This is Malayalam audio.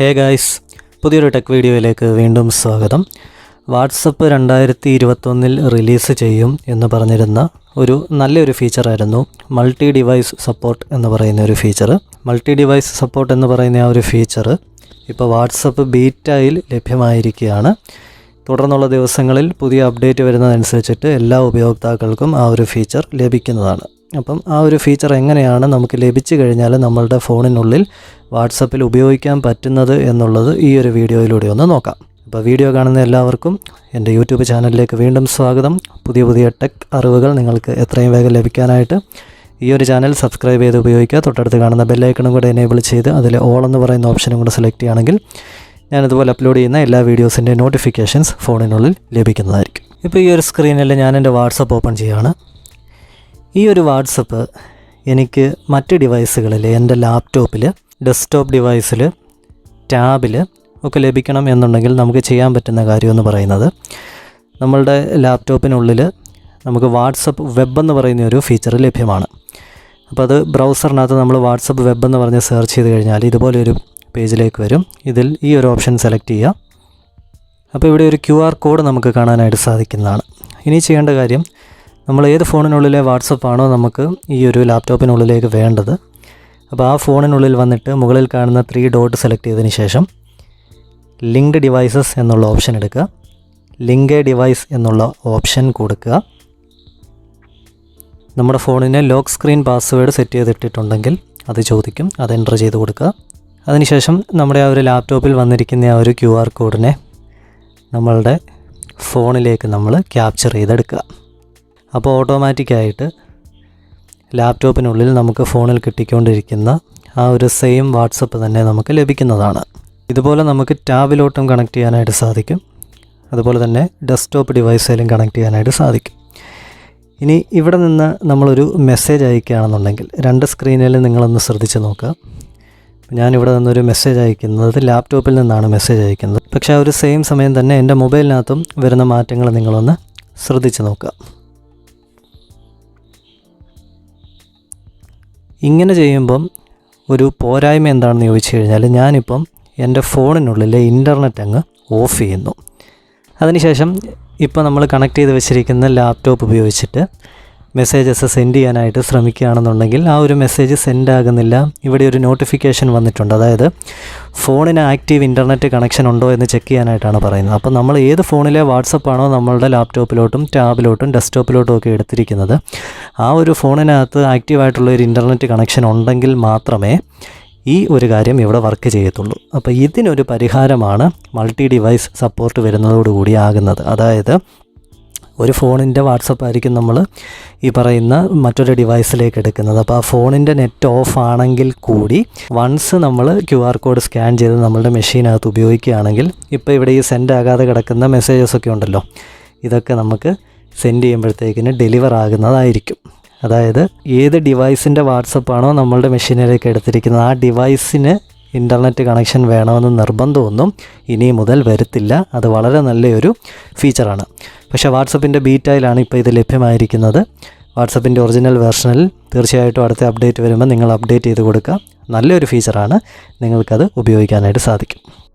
ഹേ ഗായ്സ്, പുതിയൊരു ടെക് വീഡിയോയിലേക്ക് വീണ്ടും സ്വാഗതം. വാട്സപ്പ് 2021 റിലീസ് ചെയ്യും എന്ന് പറഞ്ഞിരുന്ന ഒരു നല്ലൊരു ഫീച്ചറായിരുന്നു മൾട്ടി ഡിവൈസ് സപ്പോർട്ട് എന്ന് പറയുന്ന ഒരു ഫീച്ചർ. മൾട്ടി ഡിവൈസ് സപ്പോർട്ട് എന്ന് പറയുന്ന ആ ഒരു ഫീച്ചർ ഇപ്പോൾ വാട്സപ്പ് ബീറ്റയിൽ ലഭ്യമായിരിക്കുകയാണ്. തുടർന്നുള്ള ദിവസങ്ങളിൽ പുതിയ അപ്ഡേറ്റ് വരുന്നതനുസരിച്ചിട്ട് എല്ലാ ഉപയോക്താക്കൾക്കും ആ ഒരു ഫീച്ചർ ലഭിക്കുന്നതാണ്. അപ്പം ആ ഒരു ഫീച്ചർ എങ്ങനെയാണ് നമുക്ക് ലഭിച്ചു കഴിഞ്ഞാൽ നമ്മളുടെ ഫോണിനുള്ളിൽ വാട്സപ്പിൽ ഉപയോഗിക്കാൻ പറ്റുന്നത് എന്നുള്ളത് ഈ ഒരു വീഡിയോയിലൂടെ ഒന്ന് നോക്കാം. അപ്പോൾ വീഡിയോ കാണുന്ന എല്ലാവർക്കും എൻ്റെ യൂട്യൂബ് ചാനലിലേക്ക് വീണ്ടും സ്വാഗതം. പുതിയ ടെക് അറിവുകൾ നിങ്ങൾക്ക് എത്രയും വേഗം ലഭിക്കാനായിട്ട് ഈ ഒരു ചാനൽ സബ്സ്ക്രൈബ് ചെയ്ത് ഉപയോഗിക്കുക. തൊട്ടടുത്ത് കാണുന്ന ബെല്ലൈക്കണും കൂടെ എനേബിൾ ചെയ്ത് അതിൽ ഓൾ എന്ന് പറയുന്ന ഓപ്ഷനും കൂടെ സെലക്ട് ചെയ്യുകയാണെങ്കിൽ ഞാനിതുപോലെ അപ്ലോഡ് ചെയ്യുന്ന എല്ലാ വീഡിയോസിൻ്റെ നോട്ടിഫിക്കേഷൻസ് ഫോണിനുള്ളിൽ ലഭിക്കുന്നതായിരിക്കും. ഇപ്പോൾ ഈ ഒരു സ്ക്രീനിൽ ഞാൻ എൻ്റെ വാട്സപ്പ് ഓപ്പൺ ചെയ്യുകയാണ്. ഈ ഒരു വാട്സപ്പ് എനിക്ക് മറ്റ് ഡിവൈസുകളിൽ, എൻ്റെ ലാപ്ടോപ്പിൽ, ഡെസ്ക്ടോപ്പ് ഡിവൈസിൽ, ടാബിൽ ഒക്കെ ലഭിക്കണം എന്നുണ്ടെങ്കിൽ നമുക്ക് ചെയ്യാൻ പറ്റുന്ന കാര്യമെന്ന് പറയുന്നത്, നമ്മളുടെ ലാപ്ടോപ്പിനുള്ളിൽ നമുക്ക് വാട്സപ്പ് വെബ് എന്ന് പറയുന്ന ഒരു ഫീച്ചർ ലഭ്യമാണ്. അപ്പോൾ അത് ബ്രൗസറിനകത്ത് നമ്മൾ വാട്സപ്പ് വെബ് എന്ന് പറഞ്ഞ് സെർച്ച് ചെയ്ത് കഴിഞ്ഞാൽ ഇതുപോലൊരു പേജിലേക്ക് വരും. ഇതിൽ ഈ ഒരു ഓപ്ഷൻ സെലക്ട് ചെയ്യുക. അപ്പോൾ ഇവിടെ ഒരു QR കോഡ് നമുക്ക് കാണാനായിട്ട് സാധിക്കുന്നതാണ്. ഇനി ചെയ്യേണ്ട കാര്യം, നമ്മൾ ഏത് ഫോണിനുള്ളിലെ വാട്സപ്പാണോ നമുക്ക് ഈ ഒരു ലാപ്ടോപ്പിനുള്ളിലേക്ക് വേണ്ടത്, അപ്പോൾ ആ ഫോണിനുള്ളിൽ വന്നിട്ട് മുകളിൽ കാണുന്ന 3 ഡോട്ട് സെലക്ട് ചെയ്തതിന് ശേഷം ലിങ്ക്ഡ് ഡിവൈസസ് എന്നുള്ള ഓപ്ഷൻ എടുക്കുക. ലിങ്ക് എ ഡിവൈസ് എന്നുള്ള ഓപ്ഷൻ കൊടുക്കുക. നമ്മുടെ ഫോണിന് ലോക്ക് സ്ക്രീൻ പാസ്വേഡ് സെറ്റ് ചെയ്തിട്ടുണ്ടെങ്കിൽ അത് ചോദിക്കും, അത് എൻ്റർ ചെയ്ത് കൊടുക്കുക. അതിനുശേഷം നമ്മുടെ ആ ഒരു ലാപ്ടോപ്പിൽ വന്നിരിക്കുന്ന ആ ഒരു QR കോഡിനെ നമ്മളുടെ ഫോണിലേക്ക് നമ്മൾ ക്യാപ്ചർ ചെയ്തെടുക്കുക. അപ്പോൾ ഓട്ടോമാറ്റിക്കായിട്ട് ലാപ്ടോപ്പിനുള്ളിൽ നമുക്ക് ഫോണിൽ കിട്ടിക്കൊണ്ടിരിക്കുന്ന ആ ഒരു സെയിം വാട്സപ്പ് തന്നെ നമുക്ക് ലഭിക്കുന്നതാണ്. ഇതുപോലെ നമുക്ക് ടാബിലോട്ടും കണക്ട് ചെയ്യാനായിട്ട് സാധിക്കും. അതുപോലെ തന്നെ ഡെസ്ക്ടോപ്പ് ഡിവൈസിലും കണക്ട് ചെയ്യാനായിട്ട് സാധിക്കും. ഇനി ഇവിടെ നിന്ന് നമ്മളൊരു മെസ്സേജ് അയക്കുകയാണെന്നുണ്ടെങ്കിൽ 2 സ്ക്രീനിൽ നിങ്ങളൊന്ന് ശ്രദ്ധിച്ച് നോക്കുക. ഞാനിവിടെ നിന്നൊരു മെസ്സേജ് അയക്കുന്നത് ലാപ്ടോപ്പിൽ നിന്നാണ് മെസ്സേജ് അയക്കുന്നത്. പക്ഷേ ആ ഒരു സെയിം സമയം തന്നെ എൻ്റെ മൊബൈലിനകത്തും വരുന്ന മാറ്റങ്ങൾ നിങ്ങളൊന്ന് ശ്രദ്ധിച്ച് നോക്കുക. ഇങ്ങനെ ചെയ്യുമ്പം ഒരു പോരായ്മ എന്താണെന്ന് ചോദിച്ചു കഴിഞ്ഞാൽ, ഞാനിപ്പം എൻ്റെ ഫോണിനുള്ളിലെ ഇൻ്റർനെറ്റ് അങ്ങ് ഓഫ് ചെയ്യുന്നു. അതിനുശേഷം ഇപ്പോൾ നമ്മൾ കണക്ട് ചെയ്ത് വെച്ചിരിക്കുന്ന ലാപ്ടോപ്പ് ഉപയോഗിച്ചിട്ട് മെസ്സേജസ് സെൻഡ് ചെയ്യാനായിട്ട് ശ്രമിക്കുകയാണെന്നുണ്ടെങ്കിൽ ആ ഒരു മെസ്സേജ് സെൻഡ് ആകുന്നില്ല. ഇവിടെ ഒരു നോട്ടിഫിക്കേഷൻ വന്നിട്ടുണ്ട്. അതായത് ഫോണിന് ആക്റ്റീവ് ഇൻ്റർനെറ്റ് കണക്ഷൻ ഉണ്ടോ എന്ന് ചെക്ക് ചെയ്യാനായിട്ടാണ് പറയുന്നത്. അപ്പോൾ നമ്മൾ ഏത് ഫോണിലെ വാട്സപ്പാണോ നമ്മളുടെ ലാപ്ടോപ്പിലോട്ടും ടാബിലോട്ടും ഡെസ്ക്ടോപ്പിലോട്ടും ഒക്കെ എടുത്തിരിക്കുന്നത്, ആ ഒരു ഫോണിനകത്ത് ആക്റ്റീവായിട്ടുള്ള ഒരു ഇൻ്റർനെറ്റ് കണക്ഷൻ ഉണ്ടെങ്കിൽ മാത്രമേ ഈ ഒരു കാര്യം ഇവിടെ വർക്ക് ചെയ്യത്തുള്ളൂ. അപ്പോൾ ഇതിനൊരു പരിഹാരമാണ് മൾട്ടി ഡിവൈസ് സപ്പോർട്ട് വരുന്നതോടുകൂടി ആകുന്നത്. അതായത് ഒരു ഫോണിൻ്റെ വാട്സപ്പായിരിക്കും നമ്മൾ ഈ പറയുന്ന മറ്റൊരു ഡിവൈസിലേക്ക് എടുക്കുന്നത്. അപ്പോൾ ആ ഫോണിൻ്റെ നെറ്റ് ഓഫ് ആണെങ്കിൽ കൂടി വൺസ് നമ്മൾ QR കോഡ് സ്കാൻ ചെയ്ത് നമ്മളുടെ മെഷീനകത്ത് ഉപയോഗിക്കുകയാണെങ്കിൽ, ഇപ്പോൾ ഇവിടെ ഈ സെൻഡ് ആകാതെ കിടക്കുന്ന മെസ്സേജസൊക്കെ ഉണ്ടല്ലോ, ഇതൊക്കെ നമുക്ക് സെൻഡ് ചെയ്യുമ്പോഴത്തേക്കിന് ഡെലിവർ ആകുന്നതായിരിക്കും. അതായത് ഏത് ഡിവൈസിൻ്റെ വാട്സപ്പാണോ നമ്മളുടെ മെഷീനിലേക്ക് എടുത്തിരിക്കുന്നത്, ആ ഡിവൈസിന് ഇൻ്റർനെറ്റ് കണക്ഷൻ വേണമെന്ന് നിർബന്ധമൊന്നും ഇനി മുതൽ വരുത്തില്ല. അത് വളരെ നല്ലൊരു ഫീച്ചറാണ്. പക്ഷേ വാട്സപ്പിൻ്റെ ബീറ്റയിലാണ് ഇപ്പോൾ ഇത് ലഭ്യമായിരിക്കുന്നത്. വാട്സപ്പിൻ്റെ ഒറിജിനൽ വെർഷനിൽ തീർച്ചയായിട്ടും അടുത്ത അപ്ഡേറ്റ് വരുമ്പോൾ നിങ്ങൾ അപ്ഡേറ്റ് ചെയ്ത് കൊടുക്കുക. നല്ലൊരു ഫീച്ചറാണ്, നിങ്ങൾക്കത് ഉപയോഗിക്കാനായിട്ട് സാധിക്കും.